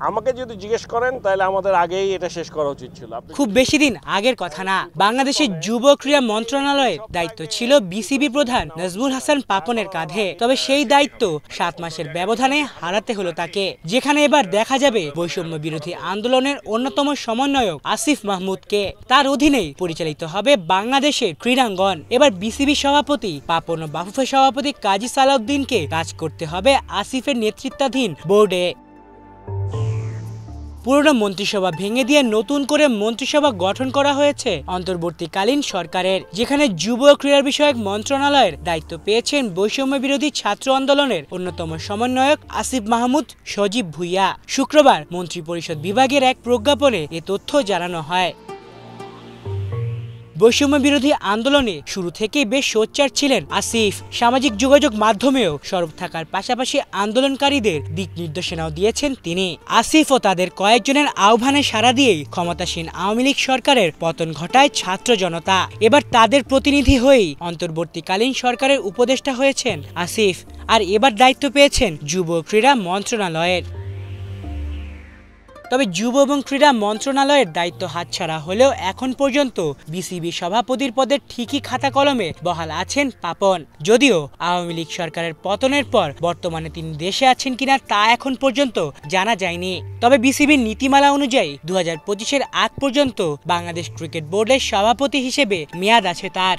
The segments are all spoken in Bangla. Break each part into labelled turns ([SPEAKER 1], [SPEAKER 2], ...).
[SPEAKER 1] আমাকে যদি জিজ্ঞেস করেন তাহলে আমাদের আগেই এটা শেষ করা উচিত ছিল।
[SPEAKER 2] খুব বেশি দিন আগের কথা না, বাংলাদেশের যুব ক্রীড়া মন্ত্রণালয়ের দায়িত্ব ছিল বিসিবি প্রধান নাজমুল হাসান পাপনের কাঁধে। তবে সেই দায়িত্ব 7 মাসের ব্যবধানে হারাতে হলো তাকে, যেখানে এবার দেখা যাবে বৈষম্য বিরোধী আন্দোলনের অন্যতম সমন্বয়ক আসিফ মাহমুদকে। তার অধীনেই পরিচালিত হবে বাংলাদেশের ক্রীড়াঙ্গন। এবার বিসিবি সভাপতি পাপন ও বাফুফে সভাপতি কাজী সালাউদ্দিনকে কাজ করতে হবে আসিফের নেতৃত্বাধীন বোর্ডে। পুরনো মন্ত্রিসভা ভেঙে দিয়ে নতুন করে মন্ত্রিসভা গঠন করা হয়েছে অন্তর্বর্তীকালীন সরকারের, যেখানে যুব ও ক্রীড়া বিষয়ক মন্ত্রণালয়ের দায়িত্ব পেয়েছেন বৈষম্য বিরোধী ছাত্র আন্দোলনের অন্যতম সমন্বয়ক আসিফ মাহমুদ সজীব ভুইয়া। শুক্রবার মন্ত্রিপরিষদ বিভাগের এক প্রজ্ঞাপনে এ তথ্য জানানো হয়। বৈষম্য বিরোধী আন্দোলনে শুরু থেকেই বেশ সোচ্চার ছিলেন আসিফ। সামাজিক যোগাযোগ মাধ্যমেও সরব থাকার পাশাপাশি আন্দোলনকারীদের দিক নির্দেশনাও দিয়েছেন তিনি। আসিফ ও তাদের কয়েকজনের আহ্বানে সাড়া দিয়েই ক্ষমতাসীন আওয়ামী লীগ সরকারের পতন ঘটায় ছাত্র জনতা। এবার তাদের প্রতিনিধি হয়েই অন্তর্বর্তীকালীন সরকারের উপদেষ্টা হয়েছেন আসিফ, আর এবার দায়িত্ব পেয়েছেন যুব ক্রীড়া মন্ত্রণালয়ের। তবে যুব এবং ক্রীড়া মন্ত্রণালয়ের দায়িত্ব হাতছাড়া হলেও এখন পর্যন্ত বিসিবি সভাপতির পদে ঠিকই খাতা কলমে বহাল আছেন পাপন। যদিও আওয়ামী লীগ সরকারের পতনের পর বর্তমানে তিনি দেশে আছেন কিনা তা এখন পর্যন্ত জানা যায়নি। তবে বিসিবির নীতিমালা অনুযায়ী 2025-এর আগ পর্যন্ত বাংলাদেশ ক্রিকেট বোর্ডের সভাপতি হিসেবে মেয়াদ আছে তার।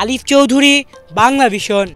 [SPEAKER 2] আলিফ চৌধুরী, বাংলা ভিশন।